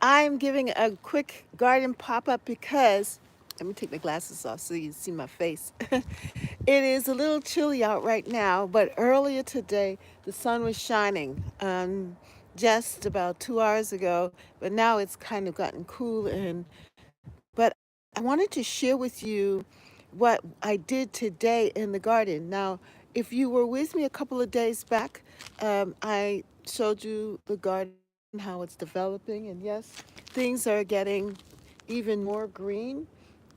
I'm giving a quick garden pop-up because, let me take my glasses off so you can see my face. It is a little chilly out right now, but earlier today the sun was shining just about 2 hours ago, but now it's kind of gotten cool. But I wanted to share with you what I did today in the garden. Now, if you were with me a couple of days back, I showed you the garden, how it's developing, and yes, things are getting even more green,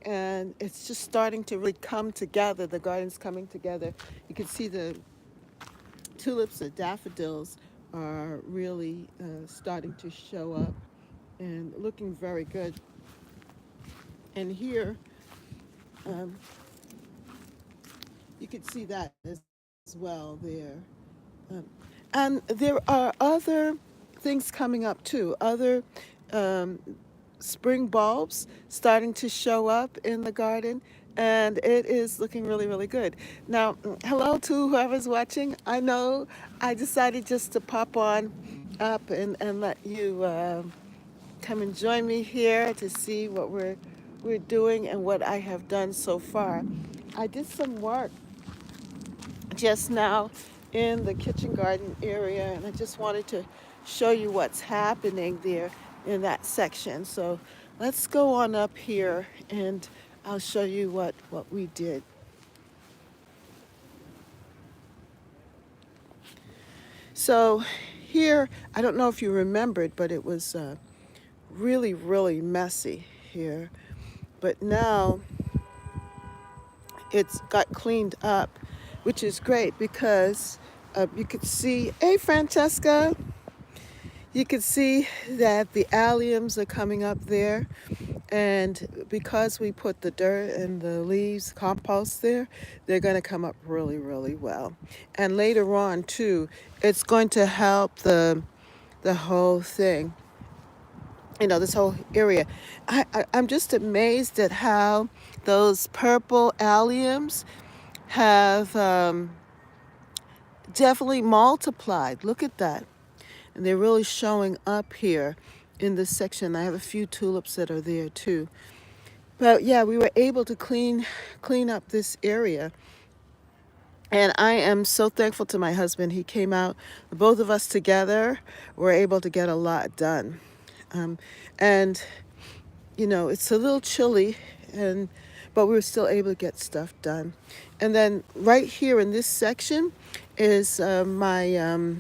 and it's just starting to really come together. The garden's coming together. You can see the tulips, the daffodils are really starting to show up and looking very good. And here, um, you can see that as well there. Um, and there are other things coming up too, other um, spring bulbs starting to show up in the garden, and it is looking really, really good. Now, hello to whoever's watching. I know I decided just to pop on up and let you come and join me here to see what we're doing and what I have done so far. I did some work just now in the kitchen garden area, and I just wanted to show you what's happening there in that section. So let's go on up here and I'll show you what we did. So here, I don't know if you remembered, but it was really, really messy here. But now it's got cleaned up, which is great because you could see, hey, Francesca, you can see that the alliums are coming up there. And because we put the dirt and the leaves, compost there, they're going to come up really, really well. And later on, too, it's going to help the whole thing, this whole area. I'm just amazed at how those purple alliums have definitely multiplied. Look at that. And they're really showing up here in this section. I have a few tulips that are there too. But yeah, we were able to clean up this area. And I am so thankful to my husband. He came out, both of us together were able to get a lot done. Um, and it's a little chilly, but we were still able to get stuff done. And then right here in this section is my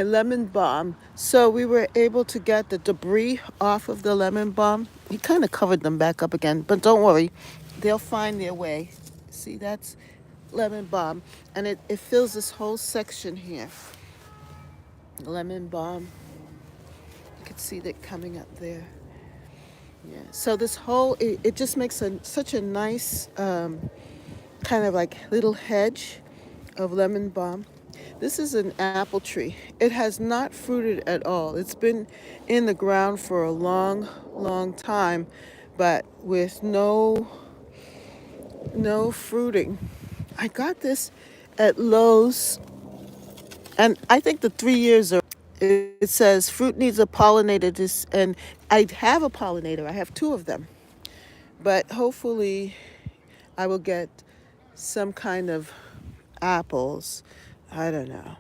lemon balm. So we were able to get the debris off of the lemon balm. He kind of covered them back up again, but don't worry, they'll find their way. See, that's lemon balm, and it fills this whole section here. Lemon balm. You can see that coming up there. Yeah. So this whole it just makes such a nice kind of like little hedge of lemon balm. This is an apple tree. It has not fruited at all. It's been in the ground for a long, long time, but with no fruiting. I got this at Lowe's, and I think the 3 years are. It says fruit needs a pollinator. And I have a pollinator. I have two of them, but hopefully, I will get some kind of apples. I don't know.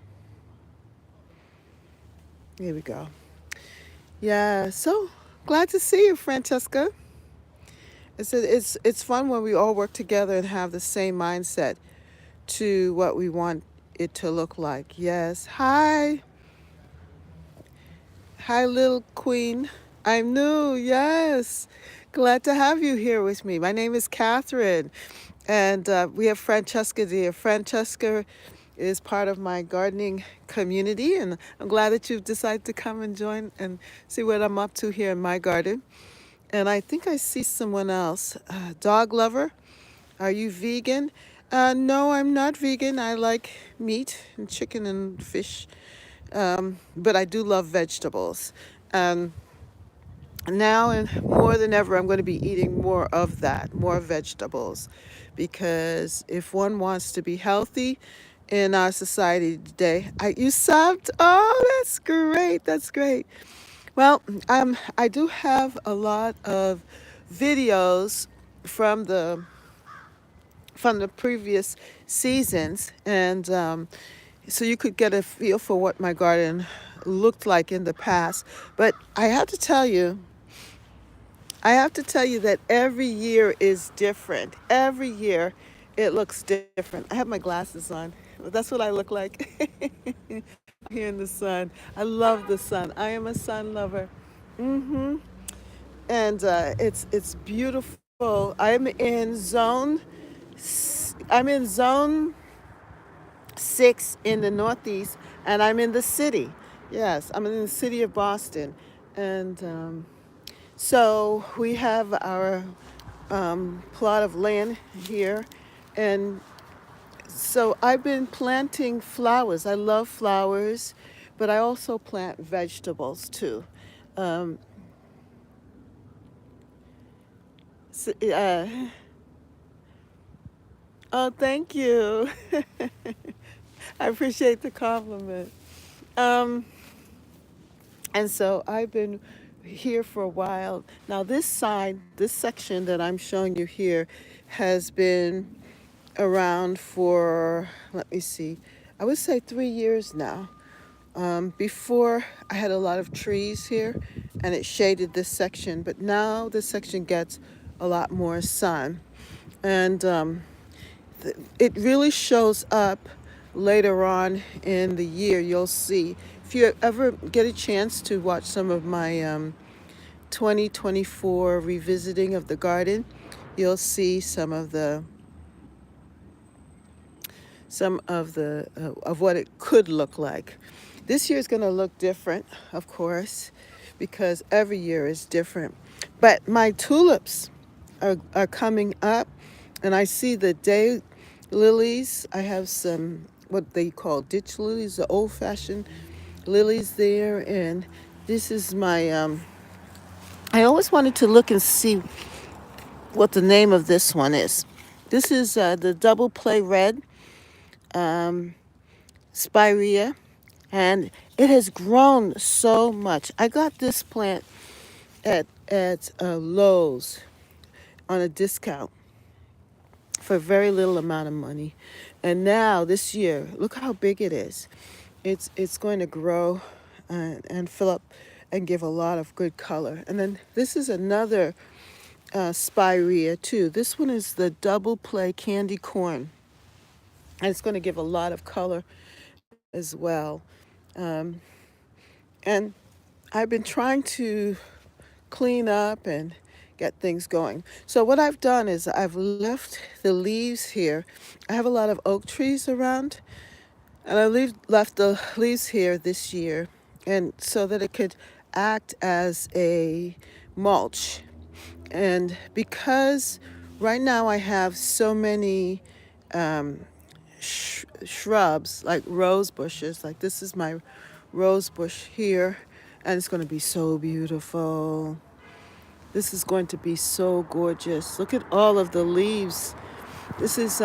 Here we go. Yeah, so glad to see you, Francesca. It's fun when we all work together and have the same mindset to what we want it to look like. Yes. Hi, little queen. I'm new. Yes. Glad to have you here with me. My name is Catherine, and we have Francesca here. Francesca is part of my gardening community, and I'm glad that you've decided to come and join and see what I'm up to here in my garden. And I think I see someone else. Dog lover, are you vegan? No, I'm not vegan. I like meat and chicken and fish, but I do love vegetables. Um, Now and more than ever, I'm going to be eating more of that, more vegetables, because if one wants to be healthy in our society today, you subbed? Oh, that's great. That's great. Well, I do have a lot of videos from the previous seasons, and so you could get a feel for what my garden looked like in the past. But I have to tell you that every year is different. Every year, it looks different. I have my glasses on. That's what I look like here in the sun. I love the sun. I am a sun lover. Hmm. And it's beautiful. I'm in zone 6 in the Northeast, and I'm in the city. Yes, I'm in the city of Boston, and so we have our plot of land here, and so I've been planting flowers. I love flowers, but I also plant vegetables too. Um, s oh, thank you. I appreciate the compliment. Um, and so I've been here for a while. Now, this side, this section that I'm showing you here, has been around for, let me see, I would say 3 years now. Before, I had a lot of trees here and it shaded this section, but now this section gets a lot more sun. And it really shows up later on in the year. You'll see. If you ever get a chance to watch some of my 2024 revisiting of the garden, you'll see some of what it could look like. This year is going to look different, of course, because every year is different. But my tulips are coming up, and I see the day lilies. I have some what they call ditch lilies, the old-fashioned lilies there, and this is my. I always wanted to look and see what the name of this one is. This is the double play red um, spirea, and it has grown so much. I got this plant at Lowe's on a discount for a very little amount of money, and now this year, look how big it is. It's going to grow and fill up and give a lot of good color. And then this is another spirea too. This one is the double play candy corn, and it's going to give a lot of color as well. Um, and I've been trying to clean up and get things going. So what I've done is I've left the leaves here. I have a lot of oak trees around, and left the leaves here this year, and so that it could act as a mulch. And because right now I have so many shrubs like rose bushes, like this is my rose bush here, and it's going to be so beautiful. This is going to be so gorgeous. Look at all of the leaves. This is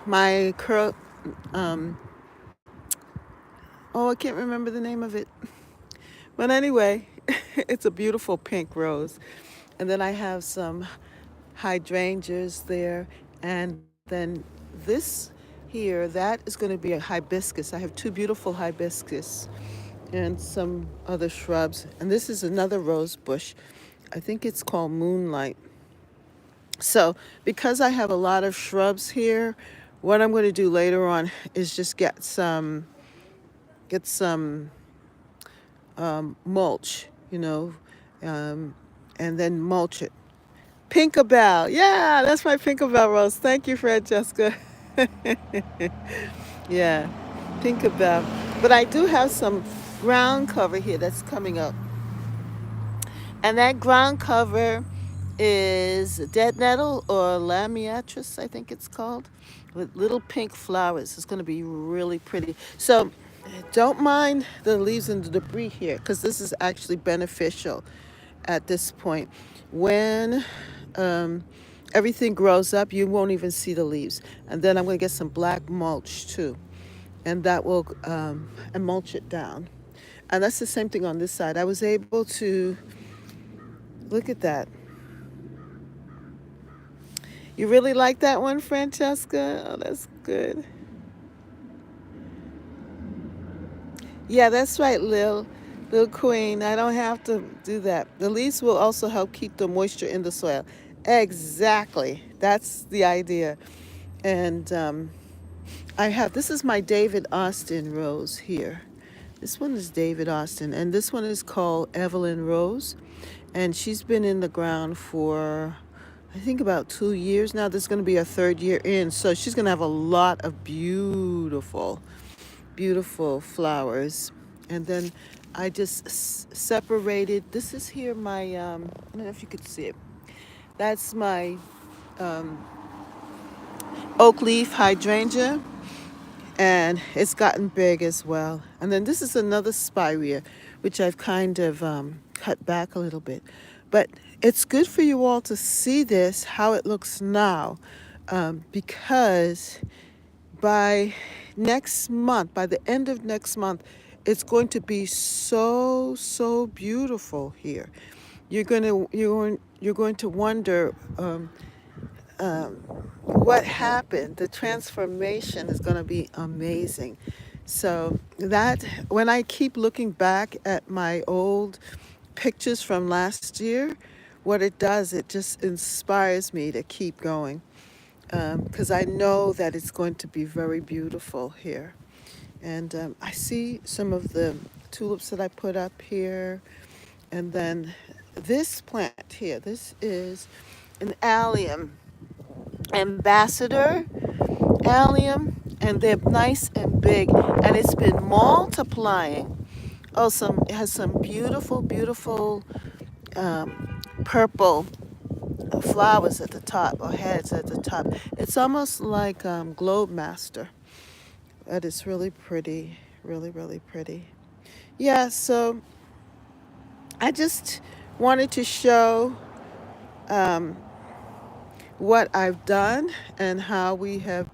my curl. Um, oh, I can't remember the name of it. But anyway, it's a beautiful pink rose. And then I have some hydrangeas there. And then this here, that is going to be a hibiscus. I have two beautiful hibiscus and some other shrubs. And this is another rose bush. I think it's called Moonlight. So, because I have a lot of shrubs here, what I'm going to do later on is just get some mulch, um, and then mulch it. Pinkabell, yeah, that's my Pinkabell rose. Thank you, Francesca. Yeah, Pinkabell. But I do have some ground cover here that's coming up. And that ground cover is dead nettle or lamiatris, I think it's called, with little pink flowers. It's going to be really pretty. So don't mind the leaves and the debris here because this is actually beneficial at this point. When um, everything grows up, you won't even see the leaves. And then I'm going to get some black mulch too, and that will and mulch it down. And that's the same thing on this side. I was able to look at that. You really like that one, Francesca? Oh, that's good. Yeah, that's right, Lil Queen. I don't have to do that. The leaves will also help keep the moisture in the soil. Exactly. That's the idea. And I have, this is my David Austin rose here. This one is David Austin, and this one is called Evelyn Rose. And she's been in the ground for, I think, about 2 years now. This is going to be her third year in. So she's going to have a lot of beautiful, beautiful flowers. And then I just separated, this is here my, I don't know if you could see it. That's my um, oak leaf hydrangea, and it's gotten big as well. And then this is another spirea, which I've kind of cut back a little bit. But it's good for you all to see this, how it looks now, because by next month, by the end of next month, it's going to be so, so beautiful here. You're going to wonder what happened. The transformation is going to be amazing. So that when I keep looking back at my old pictures from last year, what it does, it just inspires me to keep going, because I know that it's going to be very beautiful here. And I see some of the tulips that I put up here. And then this plant here, this is an allium, ambassador allium, and they're nice and big, and it's been multiplying. Oh, it has some beautiful, beautiful purple flowers at the top, or heads at the top. It's almost like Globe Master. That is really pretty, really, really pretty. Yeah, so I just wanted to show um, what I've done and how we have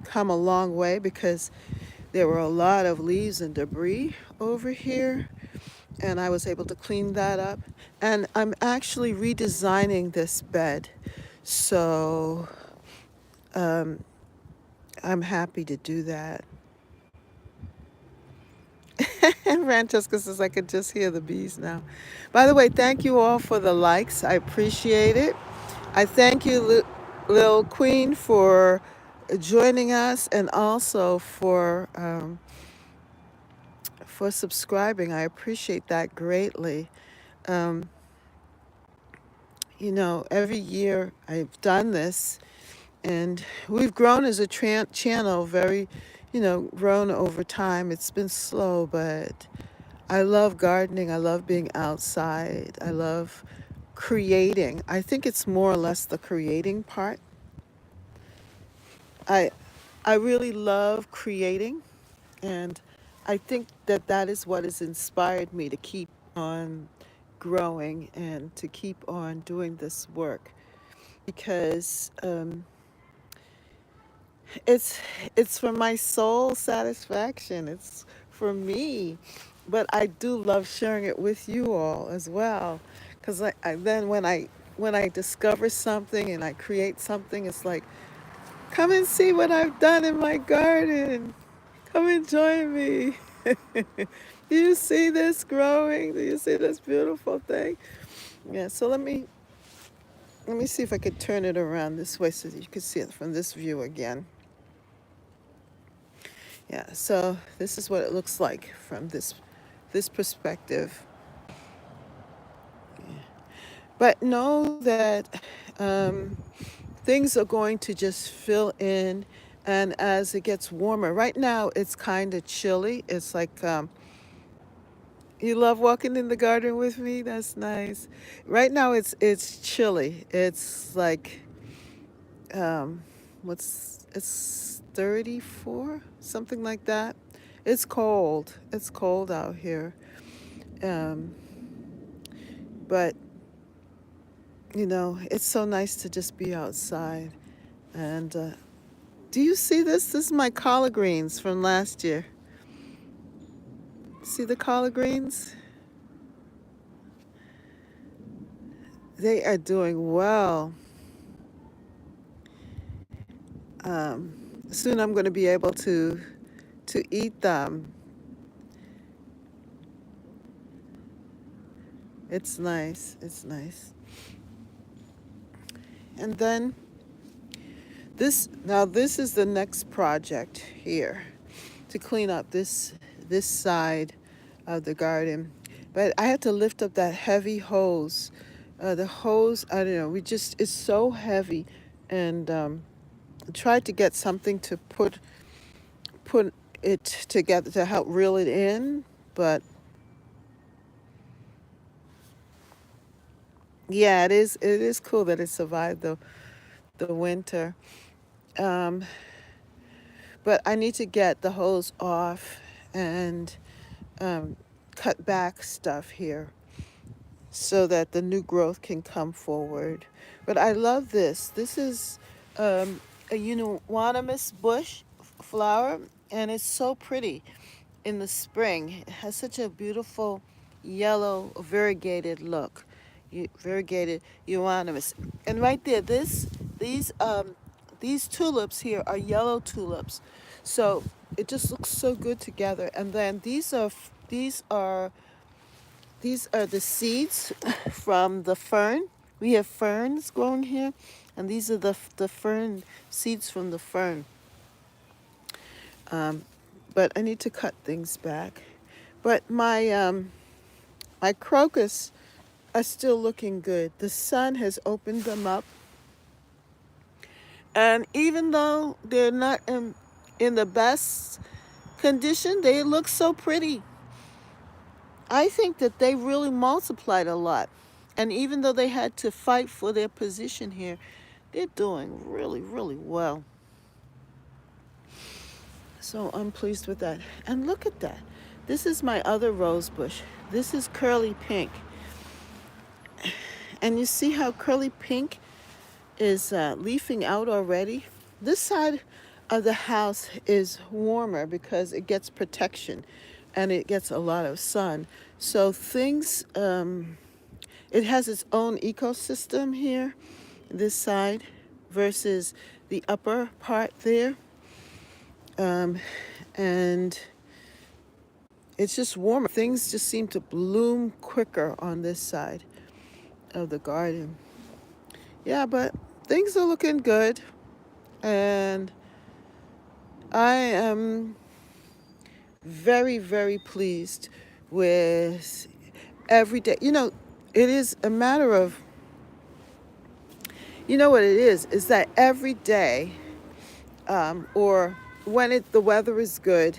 come a long way, because there were a lot of leaves and debris over here, and I was able to clean that up. And I'm actually redesigning this bed, so um, I'm happy to do that. And Francesca says I could just hear the bees now. By the way, thank you all for the likes. I appreciate it. I thank you, Lil Queen, for joining us, and also for subscribing. I appreciate that greatly. Um, every year I've done this, and we've grown as a channel, very, grown over time. It's been slow, but I love gardening. I love being outside. I love creating. I think it's more or less the creating part. I I really love creating, and I think that that is what has inspired me to keep on growing and to keep on doing this work, because it's it's for my soul satisfaction. It's for me, but I do love sharing it with you all as well, because then when I discover something and I create something, it's like, come and see what I've done in my garden. Come and join me. Do you see this growing? Do you see this beautiful thing? Yeah, so let me see if I could turn it around this way so that you can see it from this view again. Yeah, so this is what it looks like from this perspective. But know that things are going to just fill in, and as it gets warmer. Right now it's kind of chilly. It's like, you love walking in the garden with me? That's nice. Right now it's chilly. It's like, it's 34, something like that. It's cold. It's cold out here. Um, but it's so nice to just be outside. And do you see this? This is my collard greens from last year. See the collard greens? They are doing well. Um, Soon I'm going to be able to eat them. It's nice. It's nice. And then this is the next project here to clean up this side of the garden. But I had to lift up that heavy hose. The hose, I don't know, it's so heavy. And tried to get something to put it together to help reel it in. But yeah, it is cool that it survived the winter. Um, but I need to get the hose off and um, cut back stuff here so that the new growth can come forward. But I love this. This is a euonymus bush flower, and it's so pretty in the spring. It has such a beautiful yellow variegated look. Variegated euonymus. And right there, these tulips here are yellow tulips. So it just looks so good together. And then these are the seeds from the fern. We have ferns growing here, and these are the fern seeds from the fern. Um, but I need to cut things back. But my crocus are still looking good. The sun has opened them up, and even though they're not in the best condition, they look so pretty. I think that they really multiplied a lot. And even though they had to fight for their position here, they're doing really, really well. So I'm pleased with that. And look at that. This is my other rose bush. This is curly pink. And you see how curly pink is leafing out already? This side of the house is warmer because it gets protection and it gets a lot of sun. So it has its own ecosystem here, this side, versus the upper part there. And it's just warmer. Things just seem to bloom quicker on this side of the garden. Yeah, but things are looking good. And I am very, very pleased with every day. It is a matter of, what it is that every day, or when the weather is good,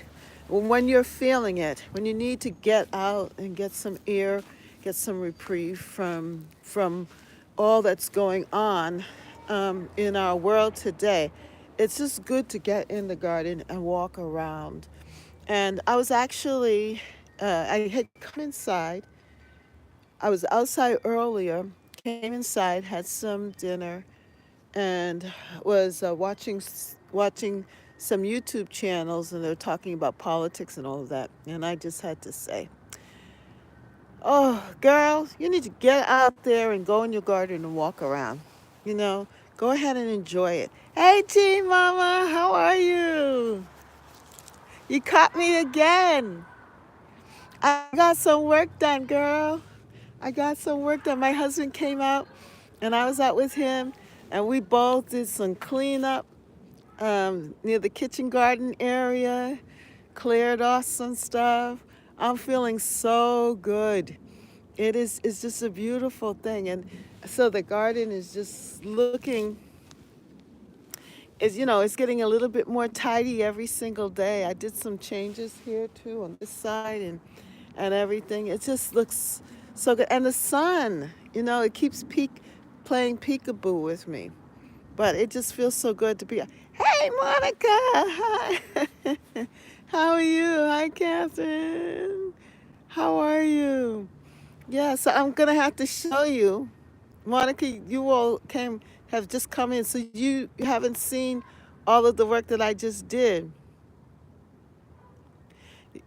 when you're feeling it, when you need to get out and get some air, get some reprieve from all that's going on in our world today, it's just good to get in the garden and walk around. And I was actually, I had come inside. I was outside earlier, came inside, had some dinner, and was watching some YouTube channels, and they were talking about politics and all of that. And I just had to say, oh, girl, you need to get out there and go in your garden and walk around. Go ahead and enjoy it. Hey, Teen Mama, how are you? You caught me again. I got some work done, girl. I got some work done. My husband came out, and I was out with him, and we both did some cleanup near the kitchen garden area, cleared off some stuff. I'm feeling so good. It's just a beautiful thing. And so the garden is just looking, it's getting a little bit more tidy every single day. I did some changes here too on this side and everything. It just looks so good. And the sun, it keeps playing peekaboo with me. But it just feels so good to be. Hey, Monica! Hi. How are you? Hi, Catherine. How are you? Yeah, so I'm gonna have to show you, Monica. You all have just come in, so you haven't seen all of the work that I just did.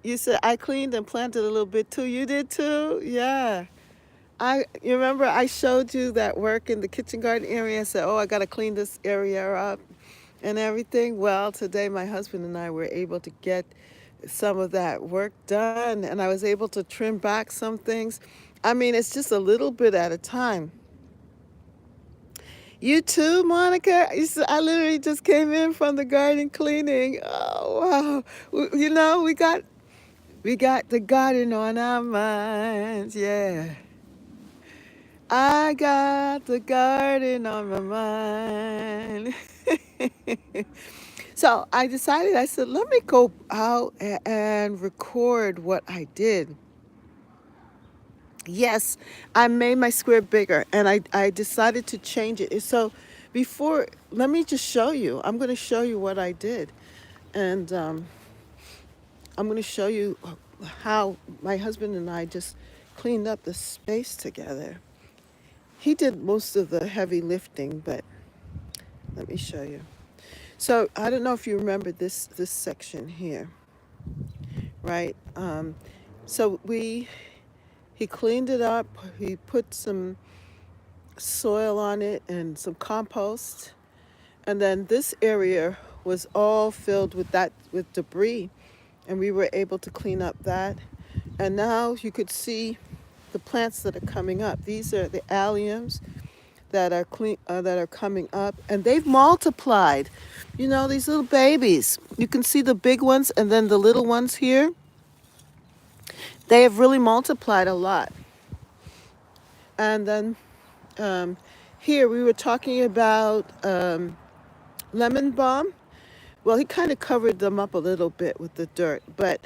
You said I cleaned and planted a little bit too. You did too? Yeah. You remember I showed you that work in the kitchen garden area and said, "Oh, I got to clean this area up and everything." Well, today my husband and I were able to get some of that work done, and I was able to trim back some things. I mean, it's just a little bit at a time. You too, Monica? I literally just came in from the garden cleaning. Oh, wow. You know, we got the garden on our minds. Yeah. I got the garden on my mind. So I decided, I said, let me go out and record what I did. Yes, I made my square bigger and I decided to change it. So before, let me just show you. I'm going to show you what I did. And I'm going to show you how my husband and I just cleaned up the space together. He did most of the heavy lifting, but let me show you. So I don't know if you remember this section here, right? So he cleaned it up. He put some soil on it and some compost, and then this area was all filled with debris, and we were able to clean up that. And now you could see the plants that are coming up. These are the alliums that are coming up, and they've multiplied. You know, these little babies. You can see the big ones and then the little ones here. They have really multiplied a lot. And then here we were talking about lemon balm. Well, he kind of covered them up a little bit with the dirt, but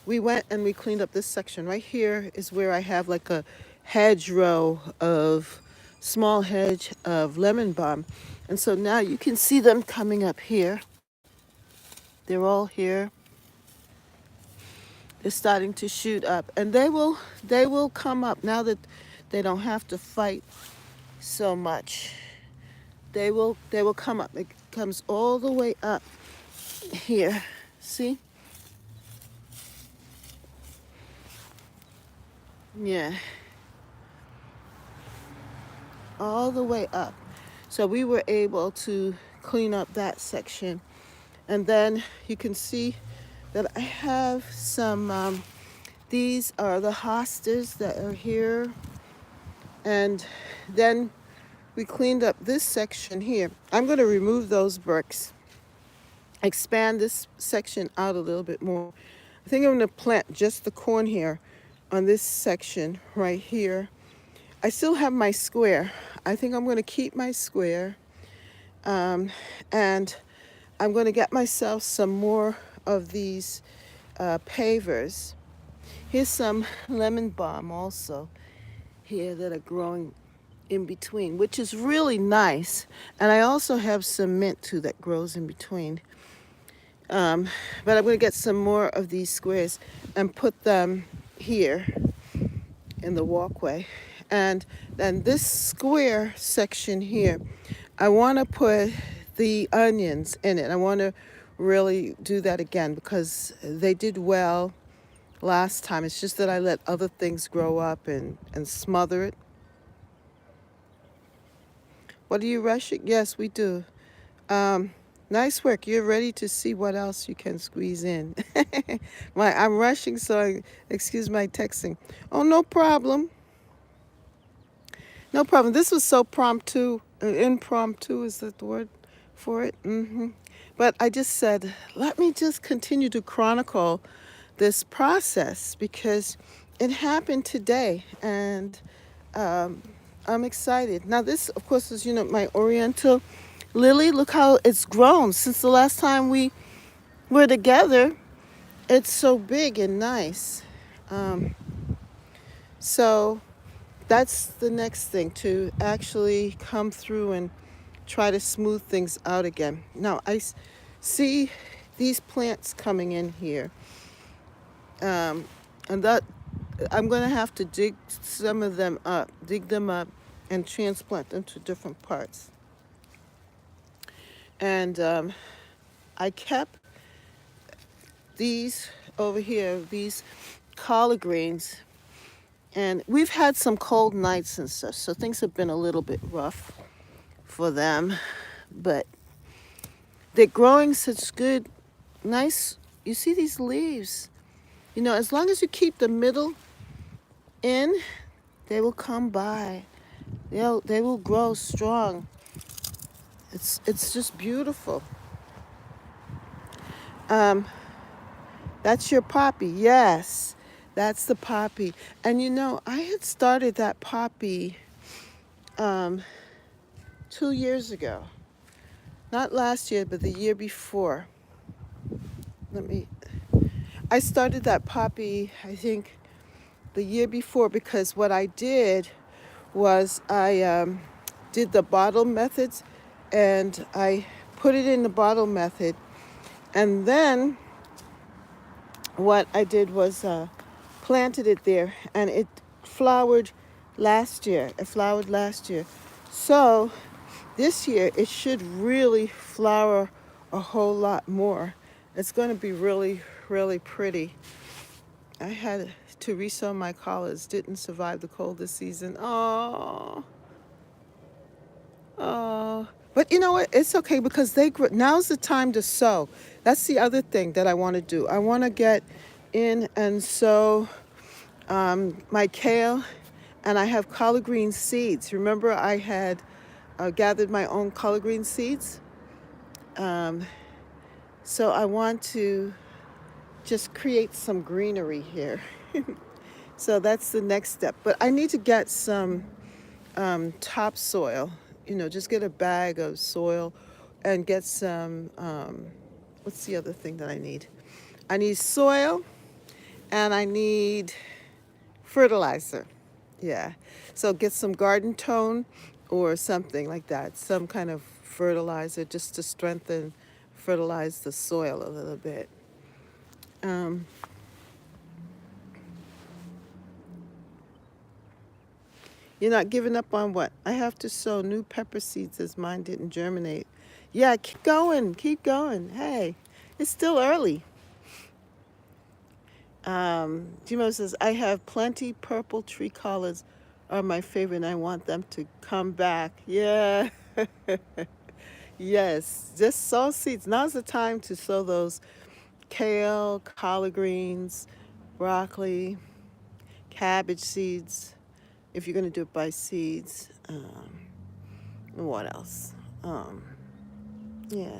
we went and we cleaned up this section. Right here is where I have like a hedgerow of small hedge of lemon balm. And so now you can see them coming up here. They're all here. They're starting to shoot up, and they will come up now that they don't have to fight so much. They will come up. It comes all the way up here. See? Yeah. All the way up. So we were able to clean up that section. And then you can see that I have some, these are the hostas that are here. And then we cleaned up this section here. I'm going to remove those bricks, expand this section out a little bit more. I think I'm going to plant just the corn here on this section right here. I still have my square. I think I'm going to keep my square. And I'm going to get myself some more of these pavers. Here's some lemon balm also here that are growing in between, which is really nice. And I also have some mint too that grows in between. But I'm going to get some more of these squares and put them here in the walkway. And then this square section here, I want to put the onions in it. I want to really do that again because they did well last time. It's just that I let other things grow up and smother it. What are you rushing? Yes, we do. Nice work. You're ready to see what else you can squeeze in. I'm rushing, so excuse my texting. Oh, no problem. No problem. This was so impromptu, is that the word for it? But I just said, let me just continue to chronicle this process because it happened today, and I'm excited. Now this, of course, is, my Oriental lily. Look how it's grown since the last time we were together. It's so big and nice. So that's the next thing, to actually come through and try to smooth things out again. Now I see these plants coming in here. And that I'm going to have to dig them up and transplant them to different parts. And I kept these over here, these collard greens, and we've had some cold nights and stuff, so things have been a little bit rough for them, but they're growing such good, nice. You see these leaves? You know, as long as you keep the middle in, they will come by. They will grow strong. It's just beautiful. Um, that's your poppy. Yes, that's the poppy. And you know, I had started that poppy um, 2 years ago. Not last year, but the year before. Let me. I started that poppy, I think, the year before, because what I did was I did the bottle methods, and I put it in the bottle method, and then what I did was planted it there, and it flowered last year. It flowered last year. So this year it should really flower a whole lot more. It's going to be really, really pretty. I had to resow my collards. Didn't survive the cold this season. Oh, oh. But you know what? It's okay because they grow. Now's the time to sow. That's the other thing that I want to do. I want to get in and sow my kale, and I have collard green seeds. Remember, I had gathered my own collard green seeds. Um, so I want to just create some greenery here. So that's the next step. But I need to get some topsoil. You know, just get a bag of soil and get some. What's the other thing that I need? I need soil, and I need fertilizer. Yeah. So get some garden tone or something like that. Some kind of fertilizer just to strengthen, fertilize the soil a little bit. Um, you're not giving up on what? I have to sow new pepper seeds as mine didn't germinate. Yeah, keep going. Keep going. Hey, it's still early. Jimo says, I have plenty purple tree collards are my favorite and I want them to come back. Yeah. Yes, just sow seeds. Now's the time to sow those kale, collard greens, broccoli, cabbage seeds, if you're going to do it by seeds. What else? Yeah.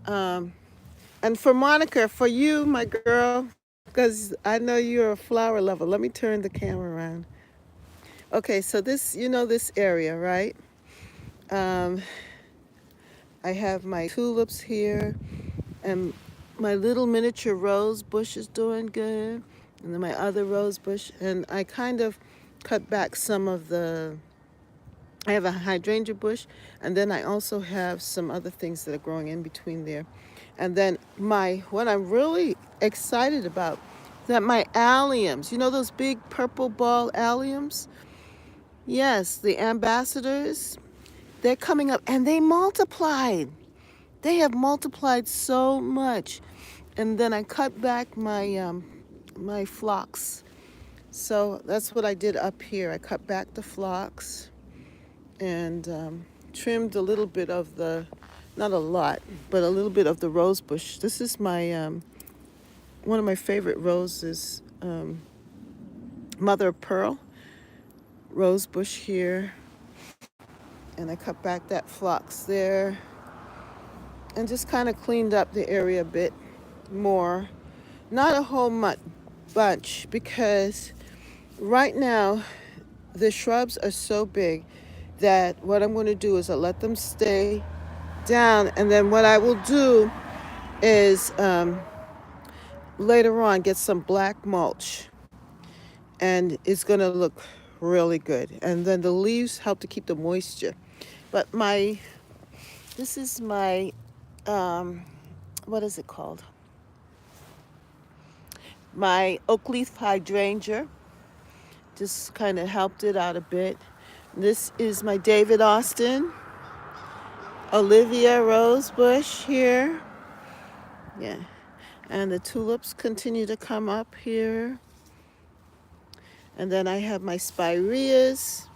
Um, and for Monica, for you, my girl, because I know you're a flower lover. Let me turn the camera around. Okay, so this, you know this area, right? Um, I have my tulips here, and my little miniature rose bush is doing good, and then my other rose bush, and I kind of cut back some of the, I have a hydrangea bush, and then I also have some other things that are growing in between there. And then what I'm really excited about, that my alliums, you know those big purple ball alliums? Yes, the ambassadors, they're coming up, and they multiplied. They have multiplied so much. And then I cut back my phlox. So that's what I did up here. I cut back the phlox and trimmed a little bit of the, not a lot, but a little bit of the rose bush. This is my one of my favorite roses, mother of pearl rose bush here, and I cut back that phlox there and just kind of cleaned up the area a bit more. Not a whole bunch, because right now the shrubs are so big that what I'm going to do is I'll let them stay down, and then what I will do is later on get some black mulch, and it's going to look really good. And then the leaves help to keep the moisture. But this is my, what is it called? My oak leaf hydrangea. Just kind of helped it out a bit. This is my David Austin, Olivia rose bush here. Yeah. And the tulips continue to come up here. And then I have my spireas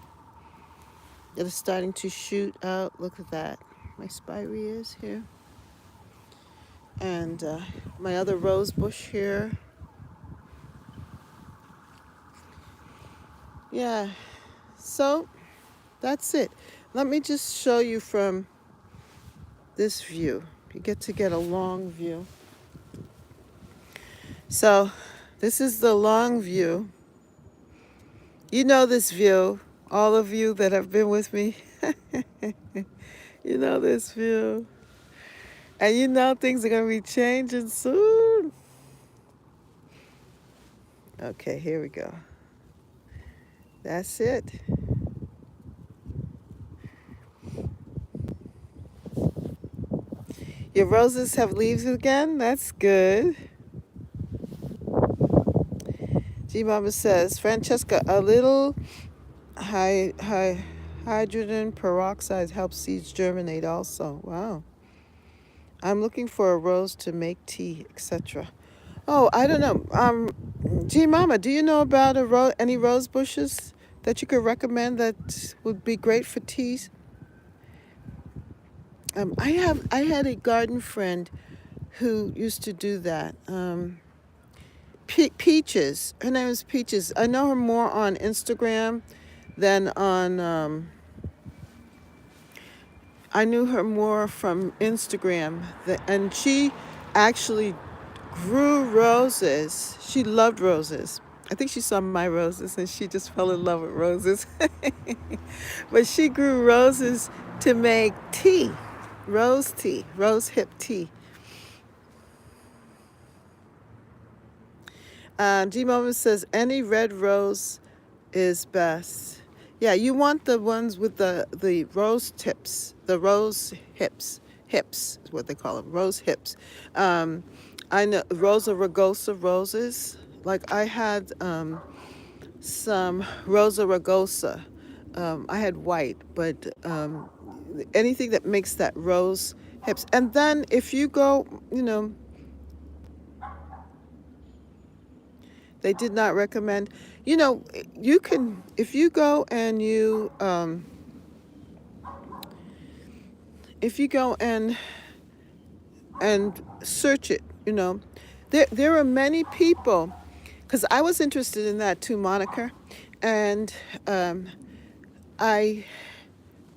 that are starting to shoot out. Look at that. My spireas here. And my other rose bush here. Yeah, so that's it. Let me just show you from this view. You get to get a long view. So this is the long view. You know this view, all of you that have been with me. You know this view. And you know things are going to be changing soon. Okay, here we go. That's it. Your roses have leaves again? That's good. G Mama says, Francesca, a little hydrogen peroxide helps seeds germinate also. Wow. I'm looking for a rose to make tea, etc. Oh, I don't know. G Mama, do you know about any rose bushes that you could recommend that would be great for teas? I had a garden friend who used to do that. Peaches. Her name is Peaches. I know her more on Instagram than on. I knew her more from Instagram, and she actually grew roses. She loved roses. I think she saw my roses and she just fell in love with roses. But she grew roses to make tea, rose hip tea. G Moment says any red rose is best. Yeah, you want the ones with the rose tips, the rose hips. Hips is what they call them, rose hips. I know Rosa rugosa roses. Like I had some Rosa rugosa. I had white, but anything that makes that rose hips. And then if you go, they did not recommend. You can, if you go and if you go and search it, there are many people, because I was interested in that too, Monica, and I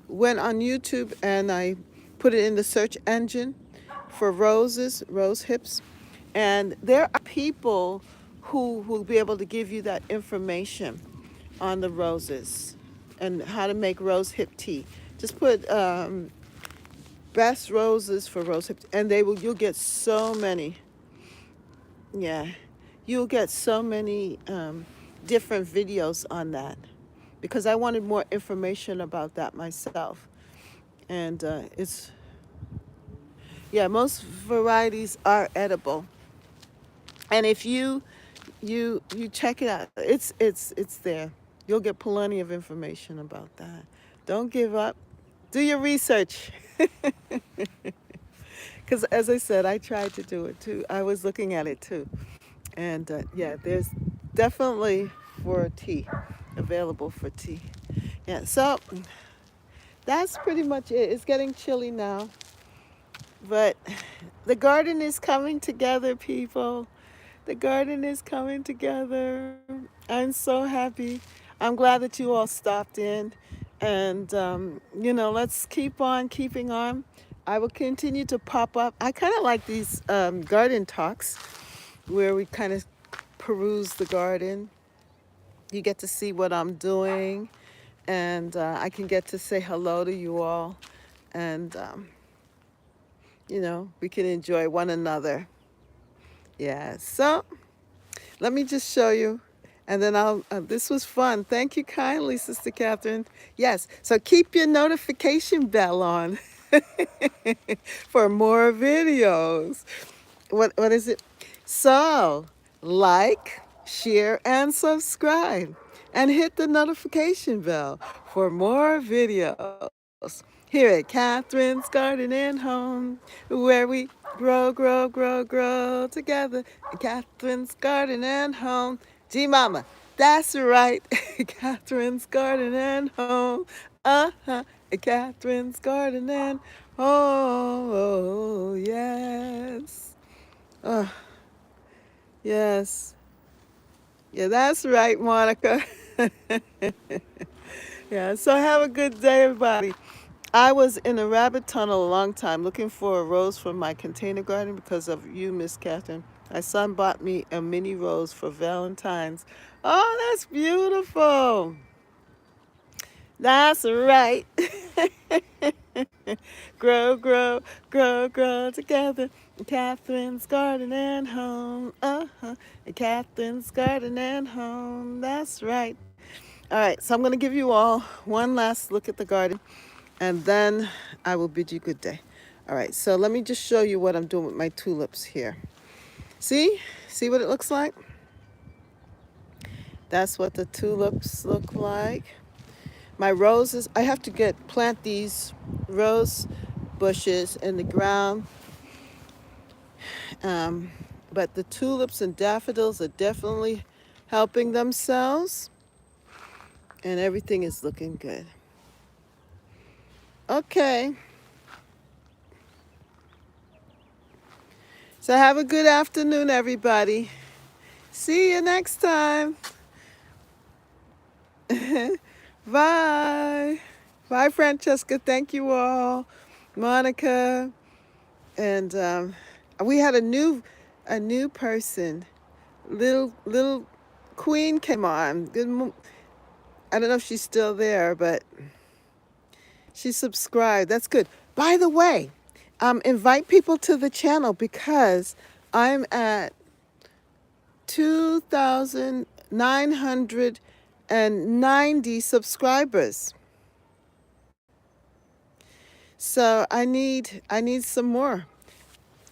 went on YouTube and I put it in the search engine for roses, rose hips, and there are people who will be able to give you that information on the roses and how to make rose hip tea. Just put best roses for rose hips, and you'll get so many. Yeah, you'll get so many different videos on that because I wanted more information about that myself. And most varieties are edible. And if you check it out, it's there. You'll get plenty of information about that. Don't give up. Do your research. Because as I said, I tried to do it too. I was looking at it too. And there's definitely for tea, available for tea. Yeah, so that's pretty much it. It's getting chilly now. But the garden is coming together, people. The garden is coming together. I'm so happy. I'm glad that you all stopped in. And, let's keep on keeping on. I will continue to pop up. I kind of like these garden talks where we kind of peruse the garden. You get to see what I'm doing, and I can get to say hello to you all. And, we can enjoy one another. Yeah, so let me just show you. And then this was fun. Thank you kindly, Sister Catherine. Yes, so keep your notification bell on for more videos. What is it? So, like, share, and subscribe. And hit the notification bell for more videos. Here at Catherine's Garden and Home, where we grow, grow, grow, grow together. In Catherine's Garden and Home. G Mama, that's right. Catherine's Garden and Home. Uh-huh. At Catherine's Garden and Home. Oh, yes. Oh, yes. Yeah, that's right, Monica. Yeah, so have a good day, everybody. I was in a rabbit tunnel a long time looking for a rose for my container garden because of you, Miss Catherine. My son bought me a mini rose for Valentine's. Oh, that's beautiful. That's right. Grow, grow, grow, grow together. In Catherine's Garden and Home. Uh-huh. In Catherine's Garden and Home. That's right. All right, so I'm going to give you all one last look at the garden, and then I will bid you good day. All right, so let me just show you what I'm doing with my tulips here. See? See what it looks like? That's what the tulips look like. My roses, I have to plant these rose bushes in the ground. Um, but the tulips and daffodils are definitely helping themselves, and everything is looking good. Okay. So have a good afternoon, everybody. See you next time. Bye. Bye, Francesca. Thank you all. Monica. And we had a new person. Little Queen came on. I don't know if she's still there, but she subscribed. That's good. By the way, invite people to the channel because I'm at 2,990 subscribers. So I need some more.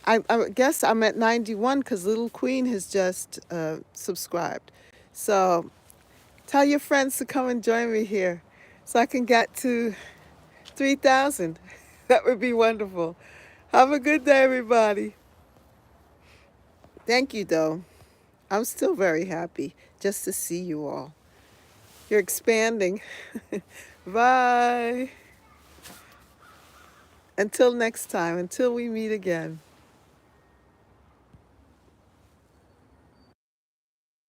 I guess I'm at 91 because Little Queen has just subscribed. So tell your friends to come and join me here so I can get to 3,000. That would be wonderful. Have a good day, everybody. Thank you, though. I'm still very happy just to see you all. You're expanding. Bye. Until next time, until we meet again.